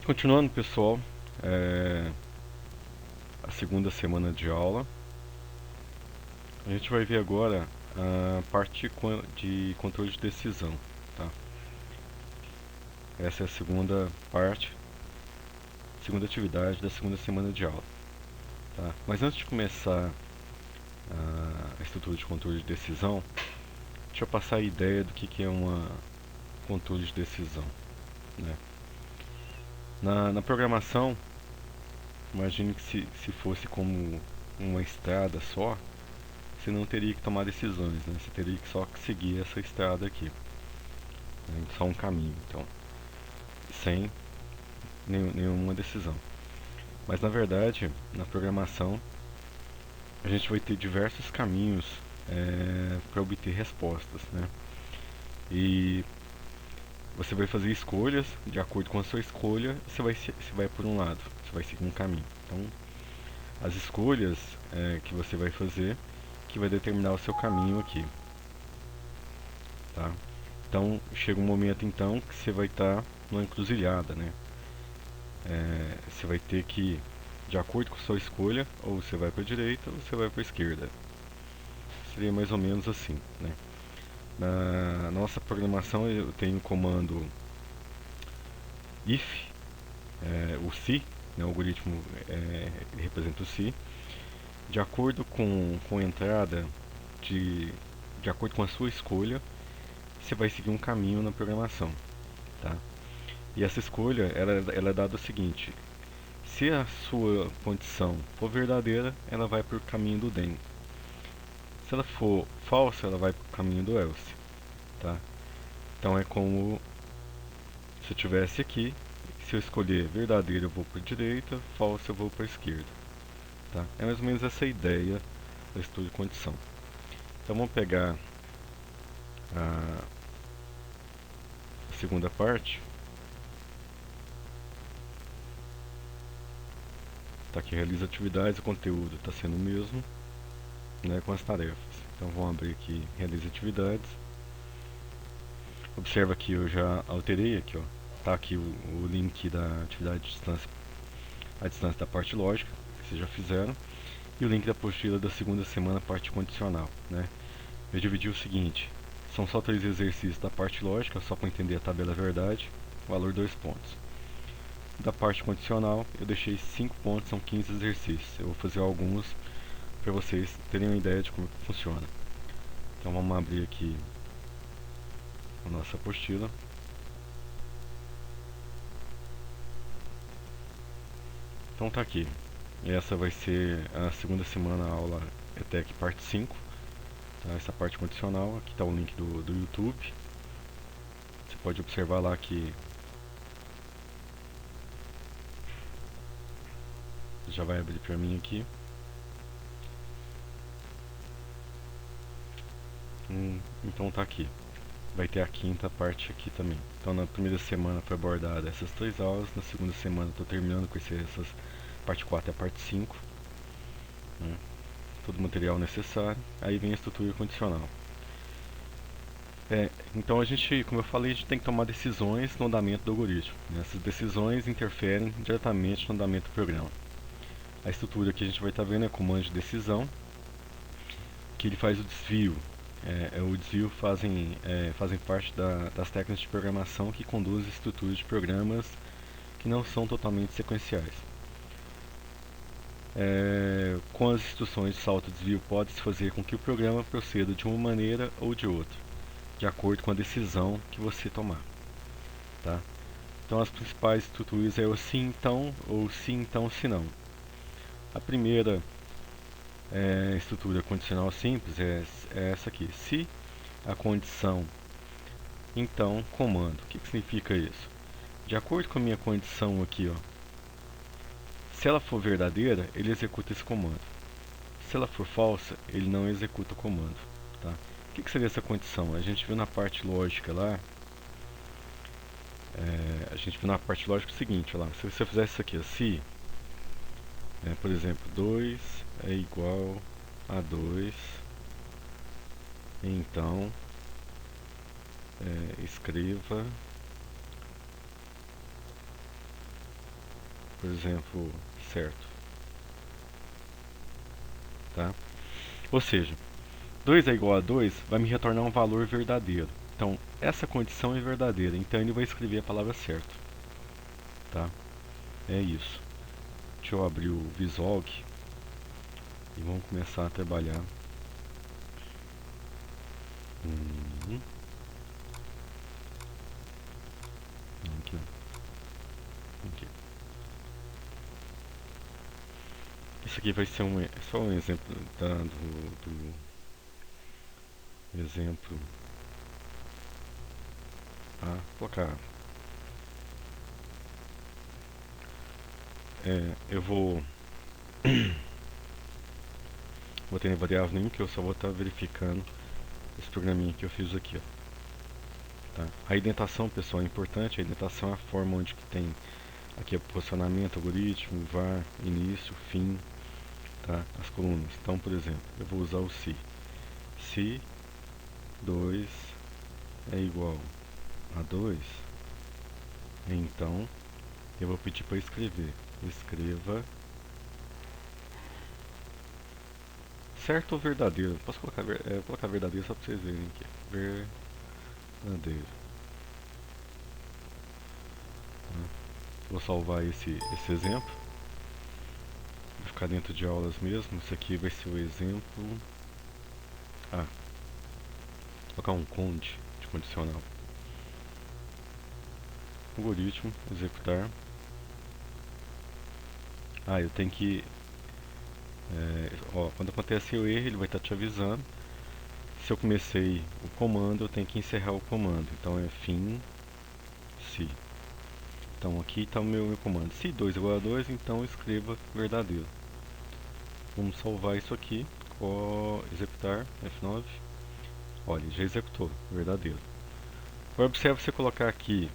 Continuando, pessoal, a segunda semana de aula. A gente vai ver agora a parte de controle de decisão, tá? Essa é a segunda parte, segunda atividade da segunda semana de aula, tá? Mas antes de começar a estrutura de controle de decisão, deixa eu passar a ideia do que é uma controle de decisão, né? Na programação, imagine que se fosse como uma estrada só, você não teria que tomar decisões, né? Você teria que só seguir essa estrada aqui, né? Só um caminho, então, sem nenhuma decisão. Mas na verdade, na programação, a gente vai ter diversos caminhos para obter respostas, né? E você vai fazer escolhas, de acordo com a sua escolha, você vai por um lado, você vai seguir um caminho. Então, as escolhas que você vai fazer que vai determinar o seu caminho aqui, tá? Então, chega um momento então que você vai estar numa encruzilhada, né? Você vai ter que, de acordo com a sua escolha, ou você vai para a direita ou você vai para a esquerda. Seria mais ou menos assim, né? Na nossa programação eu tenho o comando if, o se, né, o algoritmo representa o se, de acordo com a entrada, de, de acordo com a sua escolha, você vai seguir um caminho na programação, tá? E essa escolha, ela é dada o seguinte: se a sua condição for verdadeira, ela vai para o caminho do then. Se ela for falsa, ela vai para o caminho do else, tá? Então é como se eu tivesse aqui, se eu escolher verdadeiro eu vou para a direita, falso eu vou para a esquerda, tá? É mais ou menos essa ideia da estudo de condição. Então vamos pegar a segunda parte. Tá aqui, realiza atividades, o conteúdo está sendo o mesmo, né, com as tarefas. Então vamos abrir aqui, realiza atividades. Observa que eu já alterei aqui, ó. Tá aqui o link da atividade de distância, a distância da parte lógica, que vocês já fizeram, e o link da apostila da segunda semana, parte condicional, né? Eu dividi o seguinte: são só 3 exercícios da parte lógica, só para entender a tabela verdade, valor 2 pontos. Da parte condicional, eu deixei 5 pontos, são 15 exercícios. Eu vou fazer alguns para vocês terem uma ideia de como funciona. Então vamos abrir aqui a nossa apostila. Então tá aqui. Essa vai ser a segunda semana, a aula ETEC parte 5. Tá? Essa parte condicional, aqui está o link do YouTube. Você pode observar lá que já vai abrir para mim aqui. Então tá aqui. Vai ter a quinta parte aqui também. Então na primeira semana foi abordada essas 3 aulas, na segunda semana estou terminando com essas parte 4 e a parte 5, né? Todo o material necessário. Aí vem a estrutura condicional. Então a gente, como eu falei, a gente tem que tomar decisões no andamento do algoritmo, né? Essas decisões interferem diretamente no andamento do programa. A estrutura que a gente vai estar vendo é comando de decisão, que ele faz o desvio. O desvio fazem parte das técnicas de programação que conduzem estruturas de programas que não são totalmente sequenciais. Com as instruções de salto e desvio, pode-se fazer com que o programa proceda de uma maneira ou de outra, de acordo com a decisão que você tomar, tá? Então as principais estruturas é o sim então ou sim então se não. A primeira estrutura condicional simples é essa aqui: se a condição, então comando. O que significa isso? De acordo com a minha condição aqui, ó, se ela for verdadeira, ele executa esse comando. Se ela for falsa, ele não executa o comando, tá? O que seria essa condição? A gente viu na parte lógica lá. A gente viu na parte lógica o seguinte, lá, se você fizesse isso aqui, ó, se, por exemplo, 2 é igual a 2, então escreva por exemplo, certo, tá? Ou seja, 2 é igual a 2 vai me retornar um valor verdadeiro. Então, essa condição é verdadeira, então ele vai escrever a palavra certo, tá? É isso. Deixa eu abrir o Vislog e vamos começar a trabalhar. Aqui, aqui. Isso aqui vai ser só um exemplo do exemplo. Vou colocar. Eu vou ter variável nenhuma, que eu só vou estar verificando esse programinha que eu fiz aqui, ó. Tá? A indentação, pessoal, é importante. A indentação é a forma onde que tem aqui é posicionamento, algoritmo, var, início, fim, tá? As colunas. Então, por exemplo, eu vou usar o se. Se 2 é igual a 2, então eu vou pedir para escrever. Escreva certo ou verdadeiro. Posso colocar, colocar verdadeiro só para vocês verem aqui. Verdadeiro. Tá? Vou salvar esse exemplo. Vai ficar dentro de aulas mesmo. Esse aqui vai ser o exemplo. Vou colocar um conde de condicional. Algoritmo, executar. Eu tenho que... quando acontece o erro, ele vai estar te avisando. Se eu comecei o comando, eu tenho que encerrar o comando. Então é fim, se. Então aqui está o meu comando. Se 2 é igual a 2, então escreva verdadeiro. Vamos salvar isso aqui. Executar, F9. Olha, já executou, verdadeiro. Agora observe você colocar aqui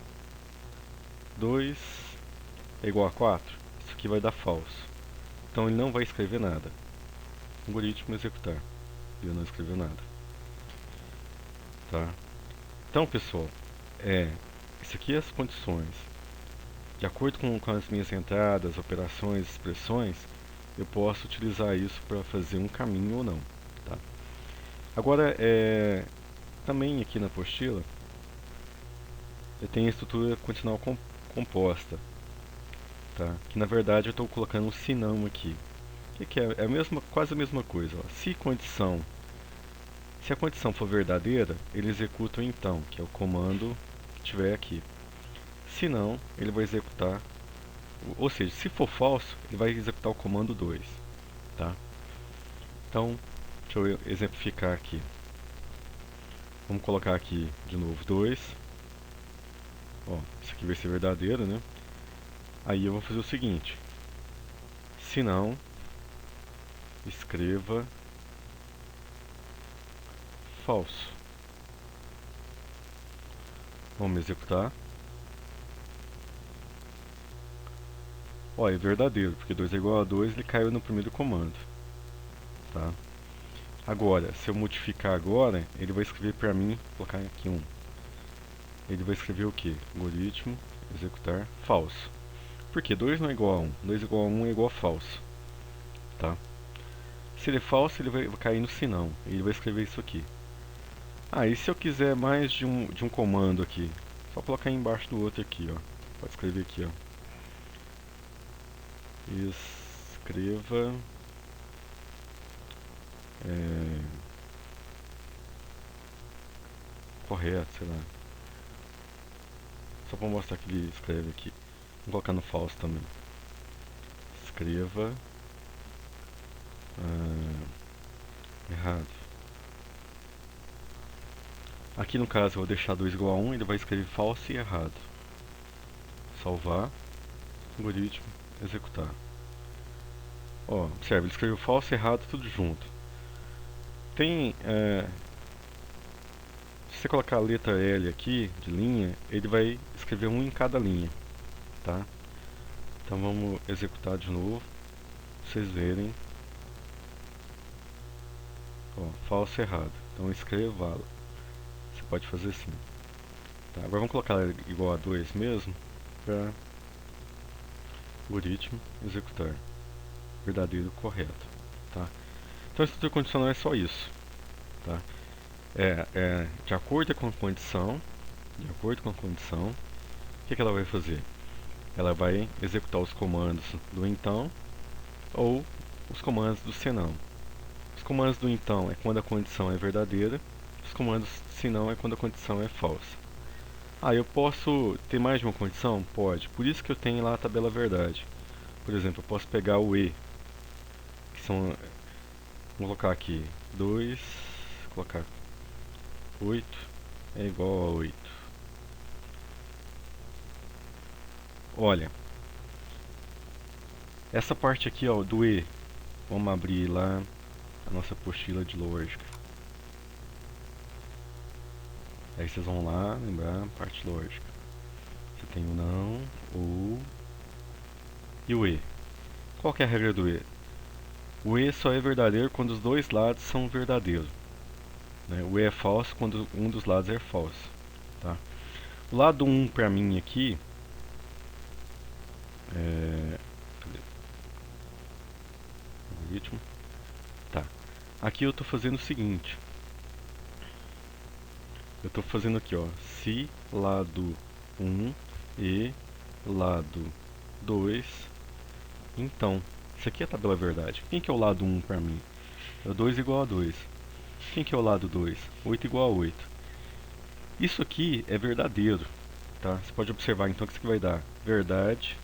2 é igual a 4. Isso aqui vai dar falso. Então ele não vai escrever nada. Algoritmo executar. Ele não escreveu nada. Tá? Então, pessoal, isso aqui é as condições. De acordo com as minhas entradas, operações, expressões, eu posso utilizar isso para fazer um caminho ou não. Tá? Agora, também aqui na apostila, eu tenho a estrutura condicional composta. Tá? Que na verdade eu estou colocando um senão aqui. O que é? Quase a mesma coisa. Ó. Se a condição for verdadeira, ele executa o então, que é o comando que tiver aqui. Se não, ele vai executar, ou seja, se for falso, ele vai executar o comando 2. Tá? Então, deixa eu exemplificar aqui. Vamos colocar aqui de novo 2. Isso aqui vai ser verdadeiro, né? Aí eu vou fazer o seguinte. Se não, escreva falso. Vamos executar. É verdadeiro, porque 2 é igual a 2, ele caiu no primeiro comando. Tá? Agora, se eu modificar agora, ele vai escrever para mim, vou colocar aqui 1. Ele vai escrever o que? Algoritmo, executar, falso. Porque 2 não é igual a 1. 2 é igual a 1 é igual a falso. Tá? Se ele é falso, ele vai cair no senão. Ele vai escrever isso aqui. E se eu quiser mais de um comando aqui? Só colocar embaixo do outro aqui, ó. Pode escrever aqui, ó. Escreva correto, sei lá. Só para mostrar que ele escreve aqui. Vou colocar no falso também. Escreva errado. Aqui no caso eu vou deixar 2 igual a 1, ele vai escrever falso e errado. Salvar. Algoritmo. Executar. Observe, ele escreveu falso e errado tudo junto. Se você colocar a letra L aqui, de linha, ele vai escrever um em cada linha. Tá? Então vamos executar de novo. Pra vocês verem. Falso e errado. Então escreva. Você pode fazer assim. Tá? Agora vamos colocar igual a 2 mesmo. Pra algoritmo, executar, verdadeiro, correto, tá? Então a estrutura condicional é só isso, tá? De acordo com a condição, o que ela vai fazer? Ela vai executar os comandos do então ou os comandos do senão. Os comandos do então é quando a condição é verdadeira, os comandos senão é quando a condição é falsa. Ah, eu posso ter mais de uma condição? Pode. Por isso que eu tenho lá a tabela verdade. Por exemplo, eu posso pegar o E, que são, vamos colocar aqui, 2, colocar 8 é igual a 8. Olha, essa parte aqui, ó, do E, vamos abrir lá a nossa apostila de lógica. Aí vocês vão lá lembrar a parte lógica. Você tem o não, o e o E. Qual que é a regra do E? O E só é verdadeiro quando os dois lados são verdadeiros, né? O E é falso quando um dos lados é falso, tá? O lado 1 para mim aqui cadê? Algoritmo. Tá. Aqui eu estou fazendo o seguinte. Eu estou fazendo aqui, ó, se lado 1 e lado 2, então, isso aqui é a tabela verdade. Quem que é o lado 1 para mim? É o 2 igual a 2. Quem que é o lado 2? 8 igual a 8. Isso aqui é verdadeiro, tá? Você pode observar então que isso aqui vai dar verdade.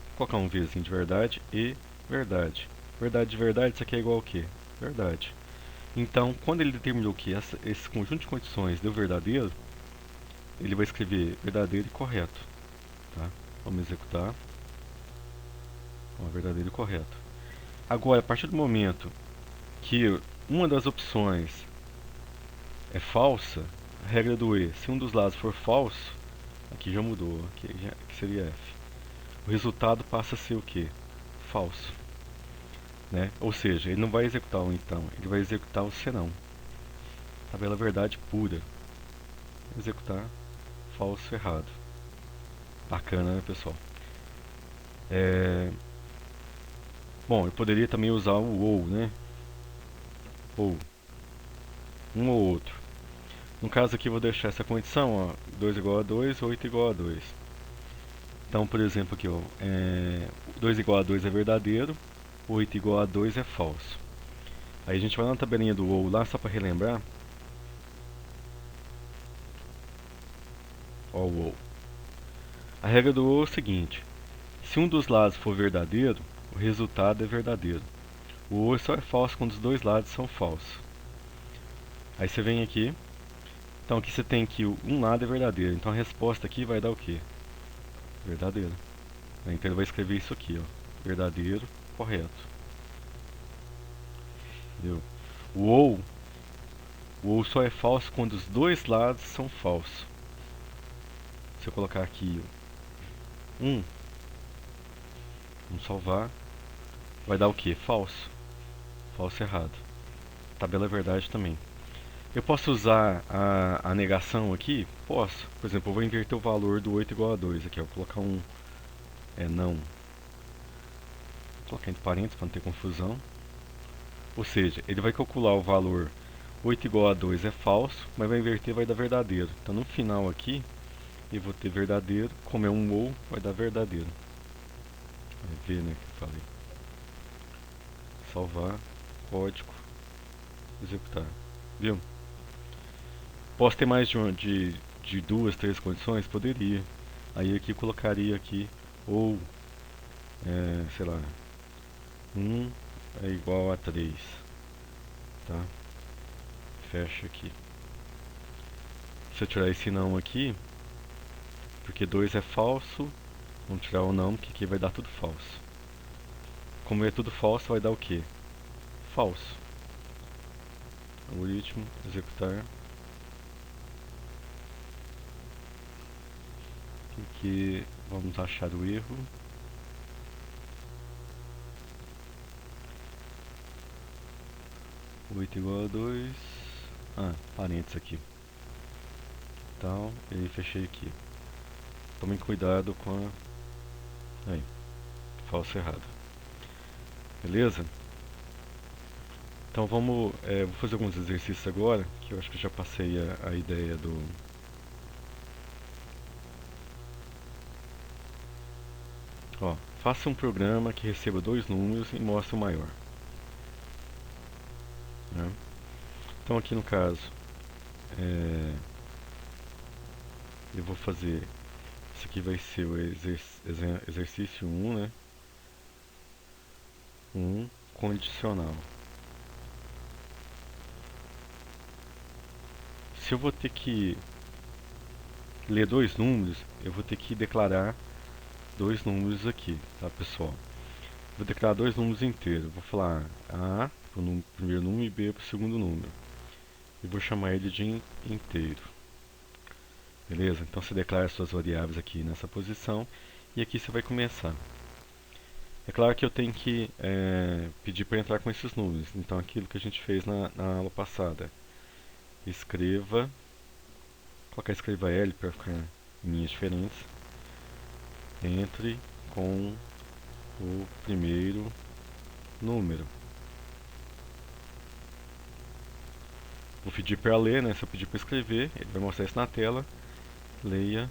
Vou colocar um Vzinho de verdade e verdade. Verdade de verdade, isso aqui é igual ao quê? Verdade. Então, quando ele determinou que esse conjunto de condições deu verdadeiro, ele vai escrever verdadeiro e correto, tá? Vamos executar. Ó, verdadeiro e correto. Agora, a partir do momento que uma das opções é falsa, a regra do E, se um dos lados for falso, aqui já mudou, aqui seria F. O resultado passa a ser o que? Falso, né? Ou seja, ele não vai executar o então, ele vai executar o senão. Tabela verdade pura. Executar falso errado. Bacana, né, pessoal? Bom, eu poderia também usar o ou, né? Ou um ou outro. No caso aqui eu vou deixar essa condição, ó, 2 igual a 2, 8 igual a 2. Então, por exemplo, aqui, ó, 2 igual a 2 é verdadeiro, 8 igual a 2 é falso. Aí a gente vai na tabelinha do ou lá, só para relembrar. Ó, o ou. A regra do ou é o seguinte: se um dos lados for verdadeiro, o resultado é verdadeiro. O ou só é falso quando os dois lados são falsos. Aí você vem aqui. Então aqui você tem que um lado é verdadeiro. Então a resposta aqui vai dar o quê? Verdadeiro. Então ele vai escrever isso aqui, ó. Verdadeiro, correto. Entendeu? O ou só é falso quando os dois lados são falsos. Se eu colocar aqui 1, vamos salvar, vai dar o que? Falso. Falso errado. Tabela verdade também. Eu posso usar a negação aqui? Posso. Por exemplo, eu vou inverter o valor do 8 igual a 2 aqui. Eu vou colocar um não. Vou colocar entre parênteses para não ter confusão. Ou seja, ele vai calcular o valor 8 igual a 2 é falso, mas vai inverter, vai dar verdadeiro. Então no final aqui, eu vou ter verdadeiro. Como é um ou, vai dar verdadeiro. Vai ver, né, que eu falei. Salvar, código, executar. Viu? Posso ter mais de duas, três condições? Poderia. Aí aqui colocaria aqui ou, sei lá, 1 é igual a 3, tá? Fecha aqui. Se eu tirar esse não aqui, porque 2 é falso, vamos tirar o não, porque aqui vai dar tudo falso. Como é tudo falso, vai dar o que? Falso. Algoritmo, executar. Aqui vamos achar o erro. Oito igual a 2. Parênteses aqui. Então, e fechei aqui. Tomem cuidado com Aí, falso errado. Beleza? Então vamos, vou fazer alguns exercícios agora, que eu acho que já passei a ideia do... Ó, faça um programa que receba dois números e mostre o maior. Né? Então aqui no caso, eu vou fazer... Isso aqui vai ser o exercício 1, né? 1 condicional. Se eu vou ter que ler dois números, eu vou ter que declarar dois números aqui, tá, pessoal? Vou declarar dois números inteiros. Vou falar A para o primeiro número e B para o segundo número. E vou chamar ele de inteiro. Beleza? Então você declara as suas variáveis aqui nessa posição. E aqui você vai começar. É claro que eu tenho que pedir para entrar com esses números. Então aquilo que a gente fez na aula passada. Escreva. Colocar escreva L para ficar em linhas diferentes. Entre com o primeiro número. Vou pedir para ler, né? Se eu pedir para escrever, ele vai mostrar isso na tela. Leia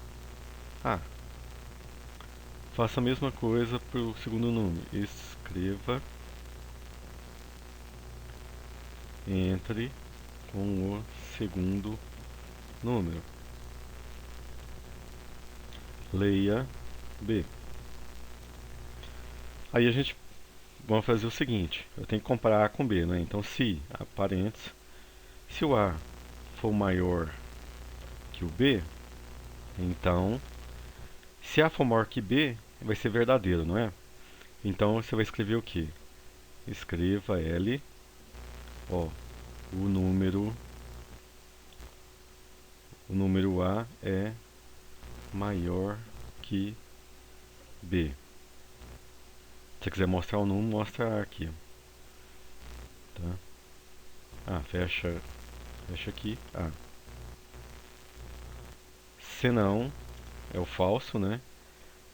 A. Faça a mesma coisa para o segundo número. Escreva. Entre com o segundo número. Leia B. Aí a gente vai fazer o seguinte. Eu tenho que comparar A com B, né? Então se, parênteses, se o A for maior que o B, então, se A for maior que B, vai ser verdadeiro, não é? Então você vai escrever o que? Escreva L, ó, o número A é maior que B. Se você quiser mostrar o número, mostra aqui. Tá? Fecha aqui. Se não, é o falso, né?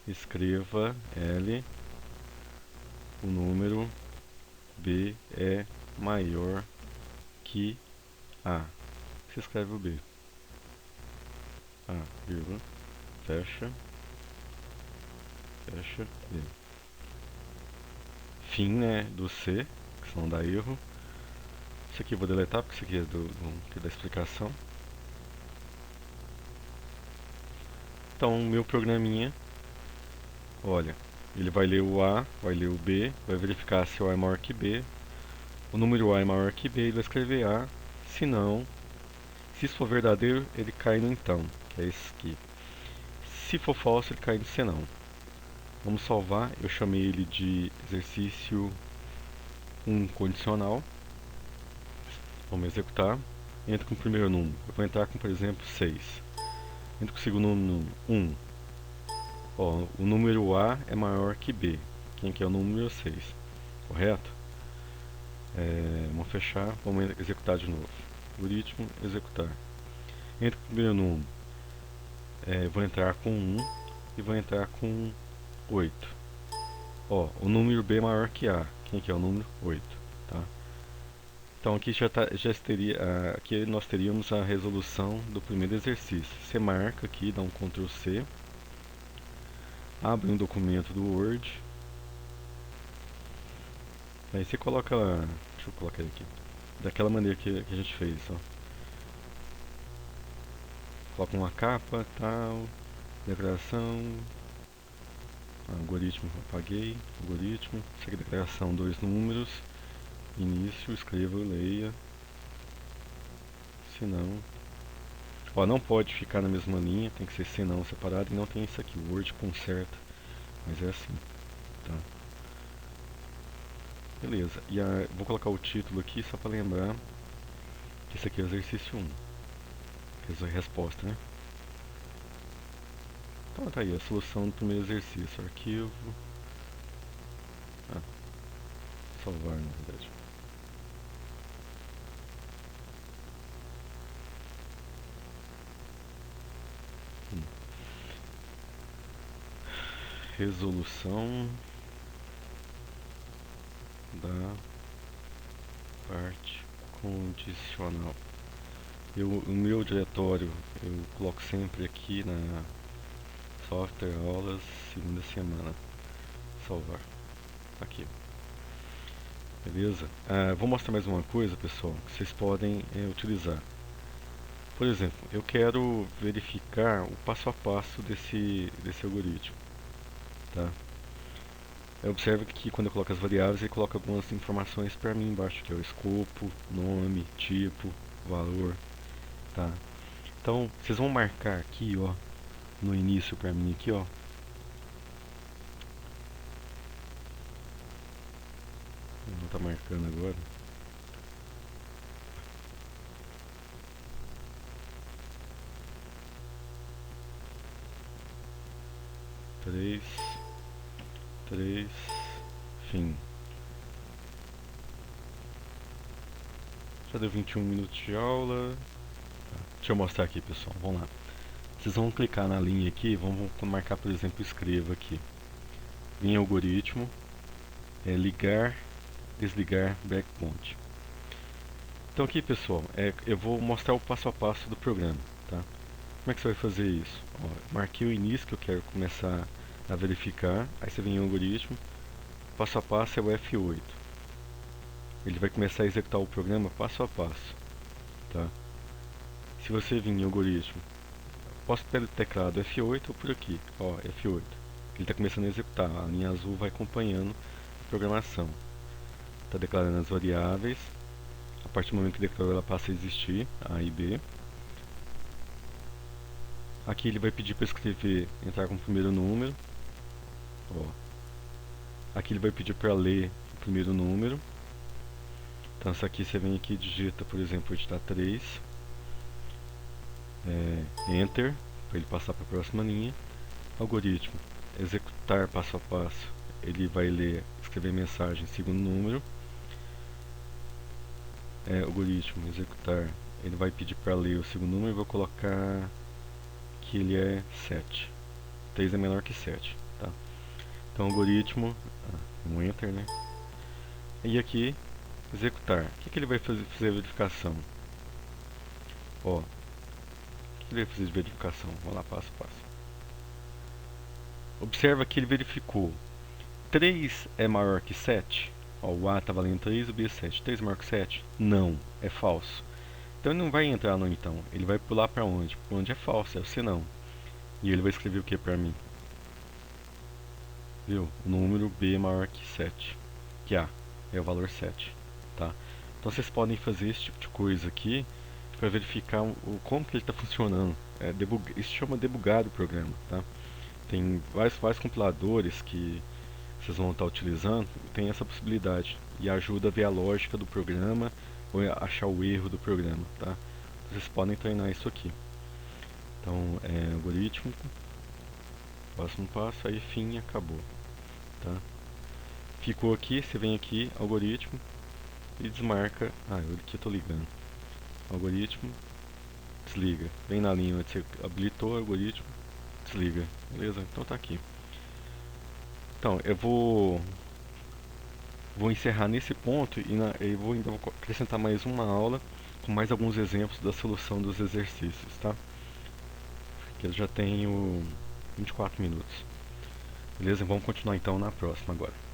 Escreva L, o número B é maior que A. Você escreve o B. Vírgula, fecha, B. Fim, né, do C, que não dá erro. Isso aqui eu vou deletar, porque isso aqui é da explicação. Então, o meu programinha, olha, ele vai ler o A, vai ler o B, vai verificar se o A é maior que B. O número A é maior que B, ele vai escrever A. Se não, se isso for verdadeiro, ele cai no então, que é esse aqui. Se for falso, ele cai no senão. Vamos salvar, eu chamei ele de exercício 1 condicional. Vamos executar. Entra com o primeiro número. Eu vou entrar com, por exemplo, 6. Entra com o segundo número, 1. Ó, o número A é maior que B. Quem que é o número 6? Correto? Vamos fechar, vamos executar de novo. Algoritmo, executar. Entra com o primeiro número. Vou entrar com 1 e vou entrar com 8. Ó, o número B é maior que A. Quem que é o número? 8. Tá? Então aqui aqui nós teríamos a resolução do primeiro exercício. Você marca aqui, dá um Ctrl C, abre um documento do Word, aí você coloca, deixa eu colocar ele aqui, daquela maneira que a gente fez, ó. Coloca uma capa, tal, declaração, algoritmo, apaguei, algoritmo, isso aqui é declaração, dois números, início, escreva, leia, se não, ó, não pode ficar na mesma linha, tem que ser senão separado, e não tem isso aqui, o Word conserta, mas é assim, tá? Beleza, e vou colocar o título aqui só para lembrar que isso aqui é o exercício 1, que é a resposta, né? Então tá aí, a solução do primeiro exercício, arquivo, salvar na verdade. resolução da parte condicional. O meu diretório eu coloco sempre aqui na software aulas segunda semana. Salvar aqui, beleza? Vou mostrar mais uma coisa, pessoal, que vocês podem utilizar. Por exemplo, eu quero verificar o passo a passo desse algoritmo, tá? Observe que quando eu coloco as variáveis, ele coloca algumas informações para mim embaixo, que é o escopo, nome, tipo, valor, tá? Então, vocês vão marcar aqui, ó, no início para mim aqui, ó. Não tá marcando agora. Três, fim. Já deu 21 minutos de aula. Deixa eu mostrar aqui, pessoal. Vamos lá. Vocês vão clicar na linha aqui, vamos marcar, por exemplo, escreva aqui. Em algoritmo, ligar, desligar, breakpoint. Então aqui, pessoal, eu vou mostrar o passo a passo do programa, tá? Como é que você vai fazer isso? Ó, marquei o início que eu quero começar a verificar. Aí você vem em algoritmo, passo a passo é o F8. Ele vai começar a executar o programa passo a passo, tá? Se você vir em algoritmo, posso pelo teclado F8 ou por aqui, ó, F8. Ele está começando a executar, a linha azul vai acompanhando a programação. Está declarando as variáveis. A partir do momento que declarou, ela passa a existir, A e B. Aqui ele vai pedir para escrever, entrar com o primeiro número. Ó. Aqui ele vai pedir para ler o primeiro número. Então, isso aqui você vem aqui e digita, por exemplo, editar 3. Enter, para ele passar para a próxima linha. Algoritmo, executar passo a passo. Ele vai ler, escrever mensagem, segundo número. Algoritmo, executar. Ele vai pedir para ler o segundo número e vou colocar que ele é 7. 3 é menor que 7, tá? Então, algoritmo, um enter, né? E aqui, executar. O que ele vai fazer a verificação? Ó, o que ele vai fazer de verificação? Vamos lá, passo a passo. Observa que ele verificou 3 é maior que 7. Ó, o A está valendo 3, o B é 7. 3 é maior que 7? Não, é falso. Então ele não vai entrar no então. Ele vai pular para onde? Para onde é falso, é o senão. E ele vai escrever o que para mim? Viu? O número B é maior que 7. Que A é o valor 7. Tá? Então vocês podem fazer esse tipo de coisa aqui para verificar como que ele está funcionando. Isso chama debugar o programa. Tá? Tem vários compiladores que vocês vão estar utilizando, tem essa possibilidade e ajuda a ver a lógica do programa ou achar o erro do programa, tá? Vocês podem treinar isso aqui. Então, algoritmo, próximo passo, aí fim, acabou, tá? Ficou aqui, você vem aqui, algoritmo e desmarca. Eu aqui estou ligando. Algoritmo, desliga. Vem na linha onde você habilitou o algoritmo, desliga. Beleza? Então tá aqui. Então, eu vou encerrar nesse ponto e eu vou acrescentar mais uma aula com mais alguns exemplos da solução dos exercícios, tá? Que eu já tenho 24 minutos. Beleza? Vamos continuar então na próxima agora.